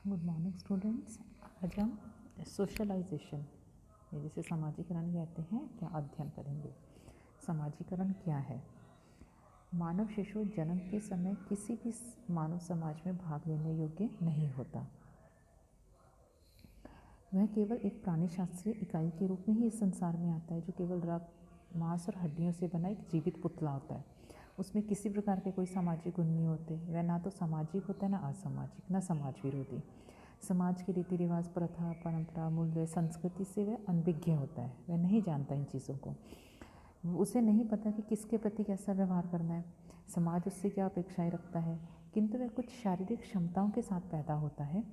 Good morning students. आज हम socialisation जिसे समाजीकरण कहते हैं क्या अध्ययन करेंगे। समाजीकरण क्या है? मानव शिशु जन्म के समय किसी भी मानव समाज में भाग लेने योग्य नहीं होता। वह केवल एक प्राणी शास्त्रीय इकाई के रूप में ही इस संसार में आता है, जो केवल रक्त, मांस और हड्डियों से बना एक जीवित पुतला होता है। उसमें किसी प्रकार के कोई सामाजिक गुण नहीं होते। वह ना तो सामाजिक होता है, ना असामाजिक, ना समाज विरोधी। समाज के रीति रिवाज, प्रथा, परंपरा, मूल्य, संस्कृति से वह अनभिज्ञ होता है। वह नहीं जानता इन चीज़ों को। उसे नहीं पता कि किसके प्रति कैसा व्यवहार करना है, समाज उससे क्या अपेक्षाएं रखता है। किंतु वह कुछ शारीरिक क्षमताओं के साथ पैदा होता है।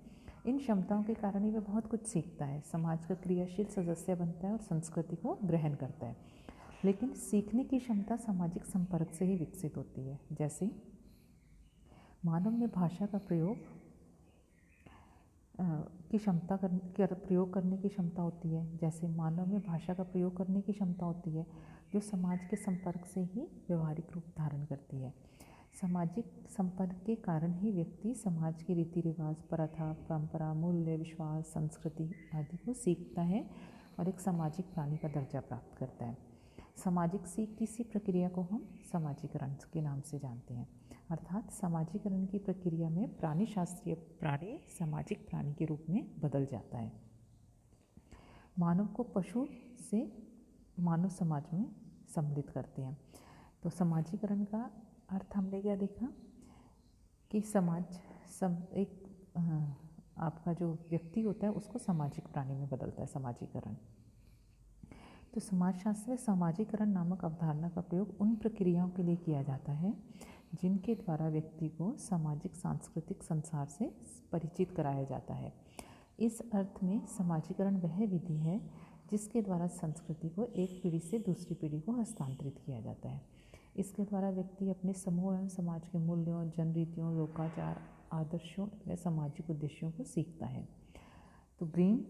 इन क्षमताओं के कारण ही वह बहुत कुछ सीखता है, समाज का क्रियाशील सदस्य बनता है और संस्कृति को ग्रहण करता है। लेकिन सीखने की क्षमता सामाजिक संपर्क से ही विकसित होती है। जैसे मानव में भाषा का प्रयोग की क्षमता प्रयोग करने की क्षमता होती है। जैसे मानव में भाषा का प्रयोग करने की क्षमता होती है, जो समाज के संपर्क से ही व्यवहारिक रूप धारण करती है। सामाजिक संपर्क के कारण ही व्यक्ति समाज के रीति रिवाज, प्रथा, परंपरा, मूल्य, विश्वास, संस्कृति आदि को सीखता है और एक सामाजिक प्राणी का दर्जा प्राप्त करता है। सामाजिक सीख किसी प्रक्रिया को हम समाजीकरण के नाम से जानते हैं। अर्थात समाजीकरण की प्रक्रिया में प्राणी शास्त्रीय प्राणी सामाजिक प्राणी के रूप में बदल जाता है। मानव को पशु से मानव समाज में सम्मिलित करते हैं। तो समाजीकरण का अर्थ हमने क्या देखा कि आपका जो व्यक्ति होता है उसको सामाजिक प्राणी में बदलता है समाजीकरण। तो समाजशास्त्र में समाजीकरण नामक अवधारणा का प्रयोग उन प्रक्रियाओं के लिए किया जाता है जिनके द्वारा व्यक्ति को सामाजिक सांस्कृतिक संसार से परिचित कराया जाता है। इस अर्थ में समाजीकरण वह विधि है जिसके द्वारा संस्कृति को एक पीढ़ी से दूसरी पीढ़ी को हस्तांतरित किया जाता है। इसके द्वारा व्यक्ति अपने समूह एवं समाज के मूल्यों, जन रीतियों, लोकाचार, आदर्शों व सामाजिक उद्देश्यों को सीखता है। तो ग्रीन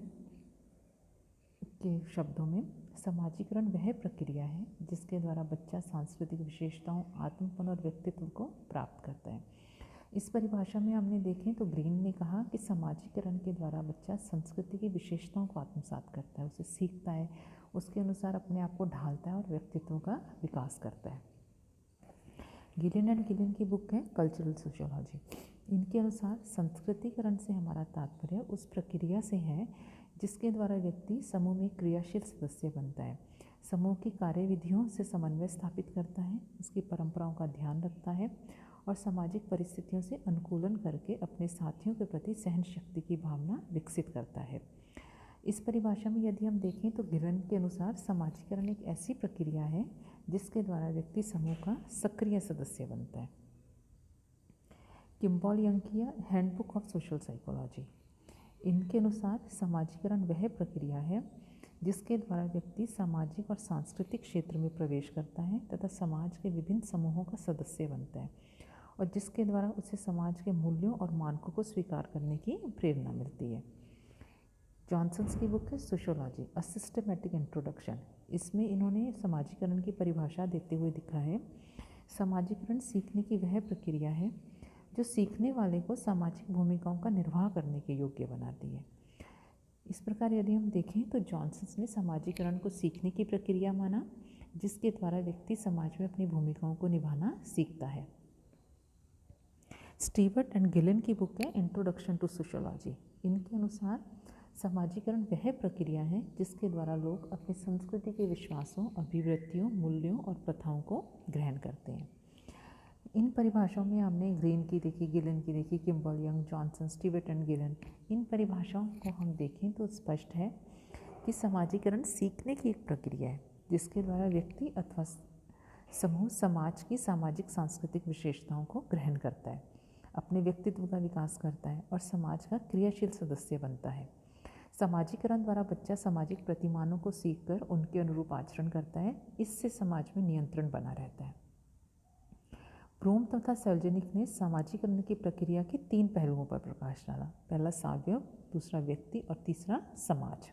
के शब्दों में समाजीकरण वह प्रक्रिया है जिसके द्वारा बच्चा सांस्कृतिक विशेषताओं, आत्मपन और व्यक्तित्व को प्राप्त करता है। इस परिभाषा में हमने देखें तो ग्रीन ने कहा कि समाजीकरण के द्वारा बच्चा संस्कृति की विशेषताओं को आत्मसात करता है, उसे सीखता है, उसके अनुसार अपने आप को ढालता है और व्यक्तित्व का विकास करता है। गिलिन एंड गिलिन की बुक है कल्चरल सोशियोलॉजी। इनके अनुसार संस्कृतिकरण से हमारा तात्पर्य उस प्रक्रिया से है जिसके द्वारा व्यक्ति समूह में क्रियाशील सदस्य बनता है, समूह की कार्यविधियों से समन्वय स्थापित करता है, उसकी परंपराओं का ध्यान रखता है और सामाजिक परिस्थितियों से अनुकूलन करके अपने साथियों के प्रति सहन शक्ति की भावना विकसित करता है। इस परिभाषा में यदि हम देखें तो गिलन के अनुसार समाजीकरण एक ऐसी प्रक्रिया है जिसके द्वारा व्यक्ति समूह का सक्रिय सदस्य बनता है। किम्बॉल यंग की हैंडबुक ऑफ सोशल साइकोलॉजी। इनके अनुसार समाजीकरण वह प्रक्रिया है जिसके द्वारा व्यक्ति सामाजिक और सांस्कृतिक क्षेत्र में प्रवेश करता है तथा समाज के विभिन्न समूहों का सदस्य बनता है और जिसके द्वारा उसे समाज के मूल्यों और मानकों को स्वीकार करने की प्रेरणा मिलती है। जॉनसन्स की बुक है सोशियोलॉजी अ सिस्टमैटिक इंट्रोडक्शन। इसमें इन्होंने समाजीकरण की परिभाषा देते हुए लिखा है, समाजीकरण सीखने की वह प्रक्रिया है जो सीखने वाले को सामाजिक भूमिकाओं का निर्वाह करने के योग्य बनाती है। इस प्रकार यदि हम देखें तो जॉनसन्स ने समाजीकरण को सीखने की प्रक्रिया माना जिसके द्वारा व्यक्ति समाज में अपनी भूमिकाओं को निभाना सीखता है। स्टीवर्ट एंड गिलिन की बुक है इंट्रोडक्शन टू सोशियोलॉजी। इनके अनुसार समाजीकरण वह प्रक्रिया है जिसके द्वारा लोग अपनी संस्कृति के विश्वासों, अभिवृत्तियों, मूल्यों और प्रथाओं को ग्रहण करते हैं। इन परिभाषाओं में हमने ग्रीन की देखी, गिलिन की देखी, Kimball Young, Johnson, Stewart and Gillin. इन परिभाषाओं को हम देखें तो स्पष्ट है कि समाजीकरण सीखने की एक प्रक्रिया है जिसके द्वारा व्यक्ति अथवा समूह समाज की सामाजिक सांस्कृतिक विशेषताओं को ग्रहण करता है, अपने व्यक्तित्व का विकास करता है और समाज का क्रियाशील सदस्य बनता है। समाजीकरण द्वारा बच्चा सामाजिक प्रतिमानों को सीखकर उनके अनुरूप आचरण करता है, इससे समाज में नियंत्रण बना रहता है। ब्रूम तथा सेल्जेनिक ने समाजीकरण की प्रक्रिया के 3 पहलुओं पर प्रकाश डाला। पहला सावयव, दूसरा व्यक्ति और तीसरा समाज।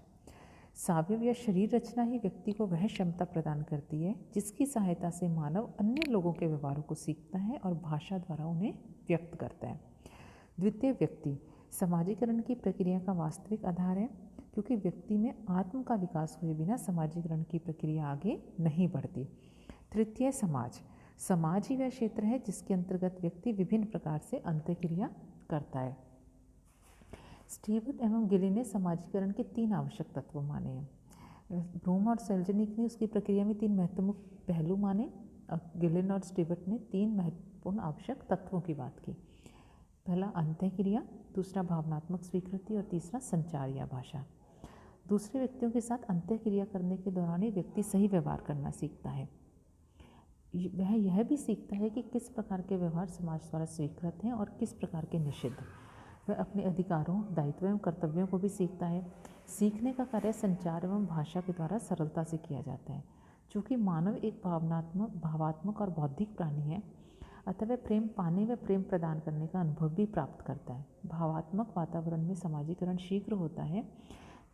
सावयव या शरीर रचना ही व्यक्ति को वह क्षमता प्रदान करती है जिसकी सहायता से मानव अन्य लोगों के व्यवहारों को सीखता है और भाषा द्वारा उन्हें व्यक्त करता है। द्वितीय व्यक्ति, समाजीकरण की प्रक्रिया का वास्तविक आधार है, क्योंकि व्यक्ति में आत्म का विकास हुए बिना समाजीकरण की प्रक्रिया आगे नहीं बढ़ती। तृतीय, समाज। समाज ही वह क्षेत्र है जिसके अंतर्गत व्यक्ति विभिन्न प्रकार से अंतःक्रिया करता है। स्टीवर्ट एवं गिली ने समाजीकरण के 3 आवश्यक तत्व माने हैं। ब्रूम और सेल्जनिक ने उसकी प्रक्रिया में 3 महत्वपूर्ण पहलू माने। गिलिन और स्टीवर्ट ने 3 महत्वपूर्ण आवश्यक तत्वों की बात की। पहला अंतःक्रिया, दूसरा भावनात्मक स्वीकृति और तीसरा संचार या भाषा। दूसरे व्यक्तियों के साथ अंतःक्रिया करने के दौरान ही व्यक्ति सही व्यवहार करना सीखता है। वह यह भी सीखता है कि किस प्रकार के व्यवहार समाज द्वारा स्वीकृत हैं और किस प्रकार के निषिद्ध। वह अपने अधिकारों, दायित्वों एवं कर्तव्यों को भी सीखता है। सीखने का कार्य संचार एवं भाषा के द्वारा सरलता से किया जाता है। चूँकि मानव एक भावात्मक और बौद्धिक प्राणी है, अतः वह प्रेम पाने व प्रेम प्रदान करने का अनुभव भी प्राप्त करता है। भावात्मक वातावरण में समाजीकरण शीघ्र होता है।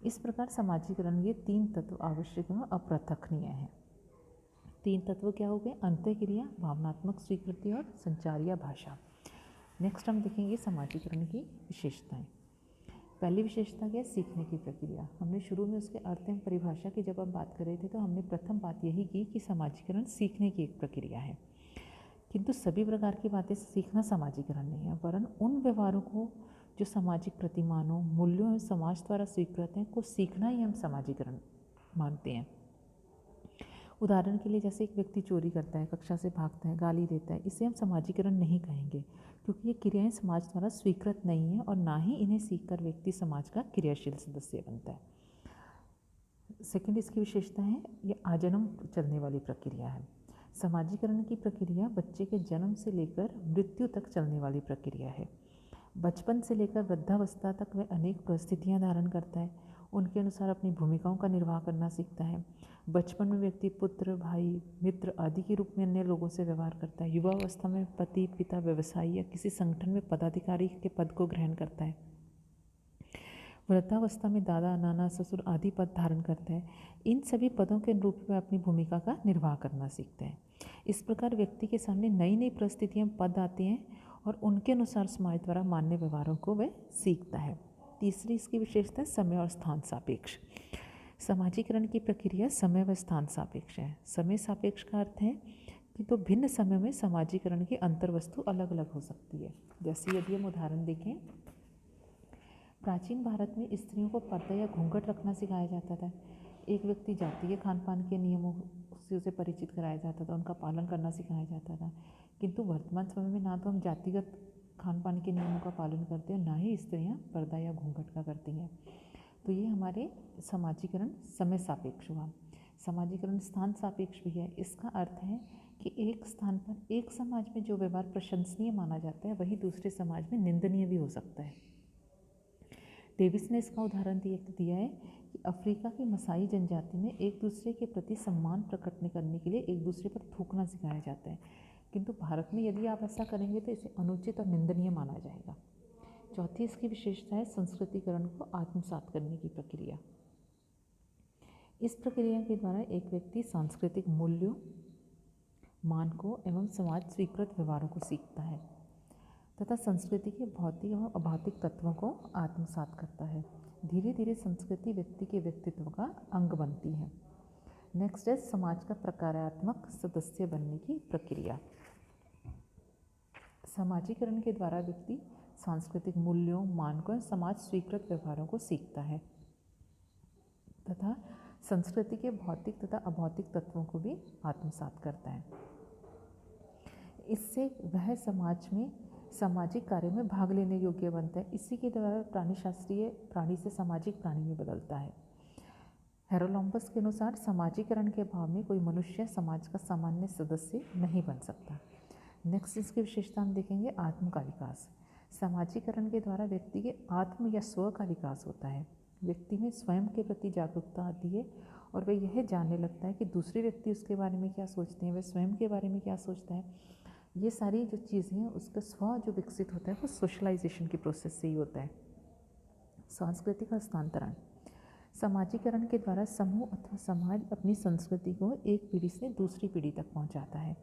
इस प्रकार समाजीकरण के 3 तत्व आवश्यक एवं अपृथकनीय हैं। 3 तत्व क्या हो गए? अंतःक्रिया, भावनात्मक स्वीकृति और संचार या भाषा। नेक्स्ट हम देखेंगे समाजीकरण की विशेषताएं। पहली विशेषता क्या है? सीखने की प्रक्रिया। हमने शुरू में उसके अर्थ एवं परिभाषा की जब हम बात कर रहे थे तो हमने प्रथम बात यही की कि समाजीकरण सीखने की एक प्रक्रिया है। किंतु सभी प्रकार की बातें सीखना समाजीकरण नहीं है, वरन उन व्यवहारों को जो सामाजिक प्रतिमानों, मूल्यों एवं समाज द्वारा स्वीकृत हैं को सीखना ही हम समाजीकरण मानते हैं। उदाहरण के लिए जैसे एक व्यक्ति चोरी करता है, कक्षा से भागता है, गाली देता है, इसे हम समाजीकरण नहीं कहेंगे, क्योंकि ये क्रियाएं समाज द्वारा स्वीकृत नहीं है और ना ही इन्हें सीखकर व्यक्ति समाज का क्रियाशील सदस्य बनता है। सेकंड इसकी विशेषता है, ये आजन्म चलने वाली प्रक्रिया है। समाजीकरण की प्रक्रिया बच्चे के जन्म से लेकर मृत्यु तक चलने वाली प्रक्रिया है। बचपन से लेकर वृद्धावस्था तक वह अनेक परिस्थितियां धारण करता है, उनके अनुसार अपनी भूमिकाओं का निर्वाह करना सीखता है। बचपन में व्यक्ति पुत्र, भाई, मित्र आदि के रूप में अन्य लोगों से व्यवहार करता है। युवा अवस्था में पति, पिता, व्यवसायी या किसी संगठन में पदाधिकारी के पद को ग्रहण करता है। वृद्धावस्था में दादा, नाना, ससुर आदि पद धारण करता है। इन सभी पदों के अनुरूप में अपनी भूमिका का निर्वाह करना सीखते हैं। इस प्रकार व्यक्ति के सामने नई नई परिस्थितियां, पद आती हैं और उनके अनुसार समाज द्वारा मान्य व्यवहारों को वह सीखता है। तीसरी इसकी विशेषता है समय और स्थान सापेक्ष। समाजीकरण की प्रक्रिया समय व स्थान सापेक्ष है। समय सापेक्ष का अर्थ है कि तो भिन्न समय में समाजीकरण की अंतर्वस्तु अलग अलग हो सकती है। जैसे यदि हम उदाहरण देखें, प्राचीन भारत में स्त्रियों को पर्दा या घूंघट रखना सिखाया जाता था। एक व्यक्ति जातीय खान पान के नियमों से उसे परिचित कराया जाता था, उनका पालन करना सिखाया जाता था। किंतु वर्तमान समय में ना तो हम जातिगत खान पान के नियमों का पालन करते हैं, ना ही स्त्रियाँ पर्दा या घूंघट का करती हैं। तो ये हमारे समाजीकरण समय सापेक्ष हुआ। समाजीकरण स्थान सापेक्ष भी है। इसका अर्थ है कि एक स्थान पर एक समाज में जो व्यवहार प्रशंसनीय माना जाता है, वही दूसरे समाज में निंदनीय भी हो सकता है। डेविस ने इसका उदाहरण दिया है कि अफ्रीका की मसाई जनजाति में एक दूसरे के प्रति सम्मान प्रकट करने के लिए एक दूसरे पर थूकना सिखाया जाता है, किंतु भारत में यदि आप ऐसा करेंगे तो इसे अनुचित और निंदनीय माना जाएगा। चौथी इसकी विशेषता है संस्कृतिकरण को आत्मसात करने की प्रक्रिया। इस प्रक्रिया के द्वारा एक व्यक्ति सांस्कृतिक मूल्यों, मानकों एवं समाज स्वीकृत व्यवहारों को सीखता है तथा संस्कृति के भौतिक एवं अभौतिक तत्वों को आत्मसात करता है। धीरे धीरे संस्कृति व्यक्ति के व्यक्तित्व का अंग बनती है। नेक्स्ट है समाज का प्रकारात्मक सदस्य बनने की प्रक्रिया। समाजीकरण के द्वारा व्यक्ति सांस्कृतिक मूल्यों, मानकों और समाज स्वीकृत व्यवहारों को सीखता है तथा संस्कृति के भौतिक तथा अभौतिक तत्वों को भी आत्मसात करता है। इससे वह समाज में सामाजिक कार्य में भाग लेने योग्य बनता है। इसी के द्वारा प्राणीशास्त्रीय प्राणी से सामाजिक प्राणी में बदलता है। हेरोलॉम्बस के अनुसार समाजीकरण के अभाव में कोई मनुष्य समाज का सामान्य सदस्य नहीं बन सकता। नेक्स्ट इसकी विशेषता हम देखेंगे, आत्म का विकास। समाजीकरण के द्वारा व्यक्ति के आत्म या स्व का विकास होता है। व्यक्ति में स्वयं के प्रति जागरूकता आती है और वह यह जानने लगता है कि दूसरे व्यक्ति उसके बारे में क्या सोचते हैं, वह स्वयं के बारे में क्या सोचता है। ये सारी जो चीज़ें हैं उसका स्व जो विकसित होता है वो सोशलाइजेशन की प्रोसेस से ही होता है। सांस्कृतिक हस्तांतरण। समाजीकरण के द्वारा समूह अथवा समाज अपनी संस्कृति को एक पीढ़ी से दूसरी पीढ़ी तक पहुंचाता है।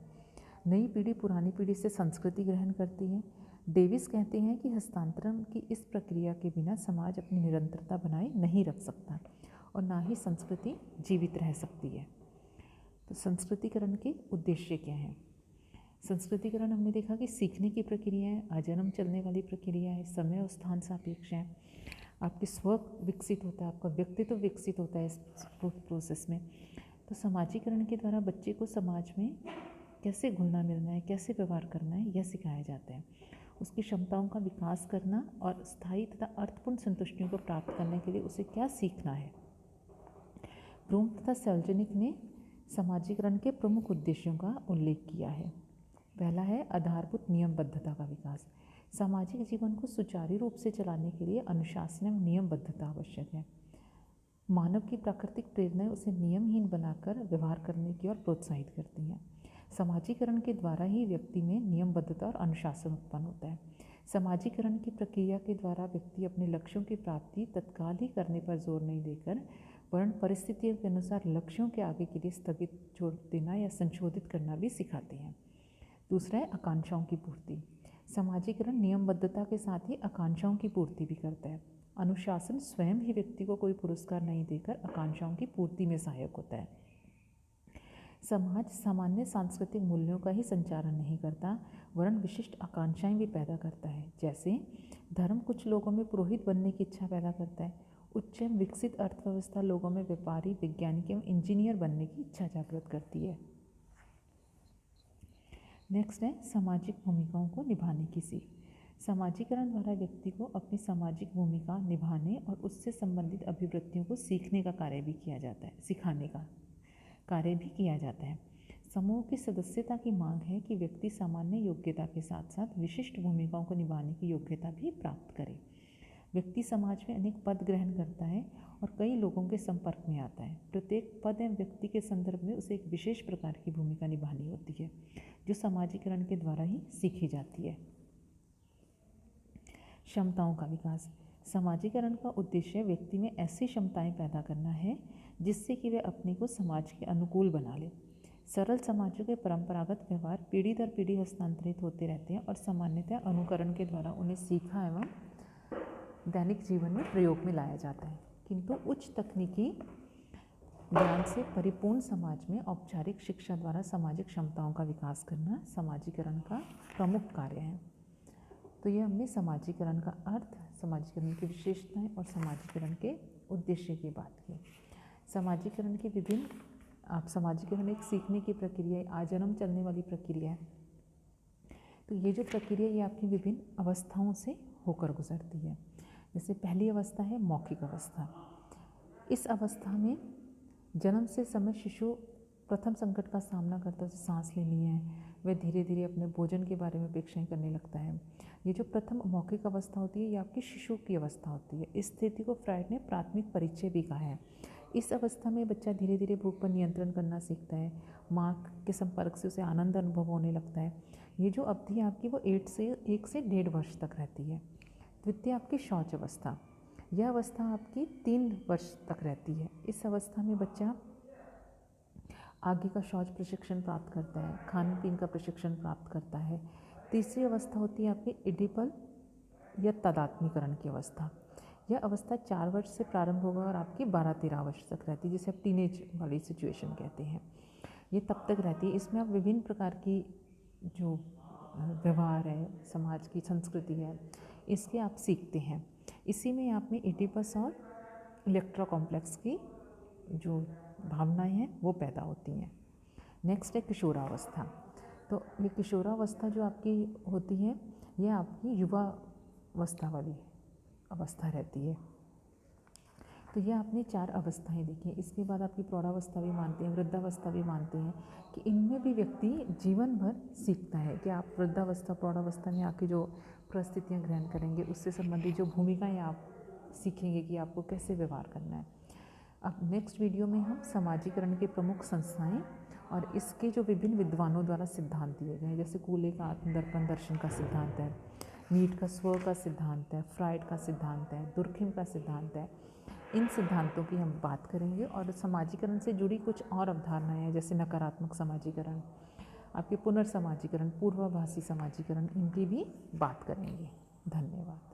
नई पीढ़ी पुरानी पीढ़ी से संस्कृति ग्रहण करती है। डेविस कहते हैं कि हस्तांतरण की इस प्रक्रिया के बिना समाज अपनी निरंतरता बनाए नहीं रख सकता और ना ही संस्कृति जीवित रह सकती है। तो संस्कृतिकरण के उद्देश्य क्या हैं? संस्कृतिकरण हमने देखा कि सीखने की प्रक्रिया है, आजन्म चलने वाली प्रक्रिया है, समय और स्थान सापेक्ष है, आपके स्व विकसित होता है, आपका व्यक्तित्व विकसित होता है इस प्रोसेस में। तो समाजीकरण के द्वारा बच्चे को समाज में कैसे घुलना मिलना है, कैसे व्यवहार करना है, यह सिखाया जाता है। उसकी क्षमताओं का विकास करना और स्थायी तथा अर्थपूर्ण संतुष्टियों को प्राप्त करने के लिए उसे क्या सीखना है। ब्लूम तथा सेल्जनिक ने समाजीकरण के प्रमुख उद्देश्यों का उल्लेख किया है। पहला है आधारभूत नियमबद्धता का विकास। सामाजिक जीवन को सुचारू रूप से चलाने के लिए अनुशासन एवं नियमबद्धता आवश्यक है। मानव की प्राकृतिक प्रेरणाएं उसे नियमहीन बनाकर व्यवहार करने की ओर प्रोत्साहित करती हैं। समाजीकरण के द्वारा ही व्यक्ति में नियमबद्धता और अनुशासन उत्पन्न होता है। समाजीकरण की प्रक्रिया के द्वारा व्यक्ति अपने लक्ष्यों की प्राप्ति तत्काल ही करने पर जोर नहीं देकर वर्ण परिस्थितियों के अनुसार लक्ष्यों के आगे के लिए स्थगित छोड़ देना या संशोधित करना भी सिखाते हैं। दूसरा है आकांक्षाओं की पूर्ति। समाजीकरण नियमबद्धता के साथ ही आकांक्षाओं की पूर्ति भी करता है। अनुशासन स्वयं ही व्यक्ति को कोई पुरस्कार नहीं देकर आकांक्षाओं की पूर्ति में सहायक होता है। समाज सामान्य सांस्कृतिक मूल्यों का ही संचारण नहीं करता वरन विशिष्ट आकांक्षाएं भी पैदा करता है। जैसे धर्म कुछ लोगों में पुरोहित बनने की इच्छा पैदा करता है, उच्च एवं विकसित अर्थव्यवस्था लोगों में व्यापारी, वैज्ञानिक एवं इंजीनियर बनने की इच्छा जागृत करती है। नेक्स्ट है सामाजिक भूमिकाओं को निभाने की सीख। समाजीकरण द्वारा व्यक्ति को अपनी सामाजिक भूमिका निभाने और उससे संबंधित अभिवृत्तियों को सीखने का कार्य भी किया जाता है, सिखाने का कार्य भी किया जाता है। समूह की सदस्यता की मांग है कि व्यक्ति सामान्य योग्यता के साथ साथ विशिष्ट भूमिकाओं को निभाने की योग्यता भी प्राप्त करे। व्यक्ति समाज में अनेक पद ग्रहण करता है और कई लोगों के संपर्क में आता है। प्रत्येक पद एवं व्यक्ति के संदर्भ में उसे एक विशेष प्रकार की भूमिका निभानी होती है जो समाजीकरण के द्वारा ही सीखी जाती है। क्षमताओं का विकास। समाजीकरण का उद्देश्य व्यक्ति में ऐसी क्षमताएं पैदा करना है जिससे कि वह अपने को समाज के अनुकूल बना ले। सरल समाजों के परंपरागत व्यवहार पीढ़ी दर पीढ़ी हस्तांतरित होते रहते हैं और सामान्यतः अनुकरण के द्वारा उन्हें सीखा एवं दैनिक जीवन में प्रयोग में लाया जाता है। किंतु उच्च तकनीकी ज्ञान से परिपूर्ण समाज में औपचारिक शिक्षा द्वारा सामाजिक क्षमताओं का विकास करना समाजीकरण का प्रमुख कार्य है। तो ये हमने समाजीकरण का अर्थ, समाजीकरण की विशेषताएं और समाजीकरण के उद्देश्य की बात की। समाजीकरण की विभिन्न समाजीकरण एक सीखने की प्रक्रिया है, आजन्म चलने वाली प्रक्रिया है। तो ये जो प्रक्रिया ये आपकी विभिन्न अवस्थाओं से होकर गुजरती है। जैसे पहली अवस्था है मौखिक अवस्था। इस अवस्था में जन्म से समय शिशु प्रथम संकट का सामना करता है, सांस लेनी है, वह धीरे धीरे अपने भोजन के बारे में अपेक्षाएं करने लगता है। ये जो प्रथम मौखिक अवस्था होती है ये आपकी शिशु की अवस्था होती है। इस स्थिति को फ्राइड ने प्राथमिक परिचय भी कहा है। इस अवस्था में बच्चा धीरे धीरे भूख पर नियंत्रण करना सीखता है, माँ के संपर्क से उसे आनंद अनुभव होने लगता है। ये जो अवधि आपकी वो 1 से 1.5 वर्ष तक रहती है। द्वितीय आपकी शौच अवस्था। यह अवस्था आपकी 3 वर्ष तक रहती है। इस अवस्था में बच्चा आगे का शौच प्रशिक्षण प्राप्त करता है, खान पीन का प्रशिक्षण प्राप्त करता है। तीसरी अवस्था होती है आपकी इडिपल या तदात्मीकरण की अवस्था। यह अवस्था 4 वर्ष से प्रारंभ होगा और आपकी 12-13 वर्ष तक रहती है, जिसे आप टीनेज वाली सिचुएशन कहते हैं। ये तब तक रहती है। इसमें आप विभिन्न प्रकार की जो व्यवहार है, समाज की संस्कृति है, इसके आप सीखते हैं। इसी में आप में एडिपस और इलेक्ट्रा कॉम्प्लेक्स की जो भावनाएं हैं वो पैदा होती हैं। नेक्स्ट है किशोरावस्था। तो ये किशोरावस्था जो आपकी होती है ये आपकी युवा अवस्था वाली अवस्था रहती है। तो ये आपने 4 अवस्थाएं देखी। इसके बाद आपकी प्रौढ़ावस्था भी मानते हैं, वृद्धावस्था भी मानते हैं कि इनमें भी व्यक्ति जीवन भर सीखता है कि आप वृद्धावस्था प्रौढ़ावस्था में आके जो परिस्थितियाँ ग्रहण करेंगे उससे संबंधित जो भूमिकाएं आप सीखेंगे कि आपको कैसे व्यवहार करना है। अब नेक्स्ट वीडियो में हम समाजीकरण के प्रमुख संस्थाएं और इसके जो विभिन्न विद्वानों द्वारा सिद्धांत दिए गए हैं, जैसे कूले का आत्मदर्पण दर्शन का सिद्धांत है, मीट का स्व का सिद्धांत है, फ्राइड का सिद्धांत है, दुर्खिम का सिद्धांत है। इन सिद्धांतों की हम बात करेंगे और समाजीकरण से जुड़ी कुछ और अवधारणाएं हैं, जैसे नकारात्मक समाजीकरण, आपके पुनर्समाजीकरण, पूर्वाभासी समाजीकरण, इनकी भी बात करेंगे। धन्यवाद।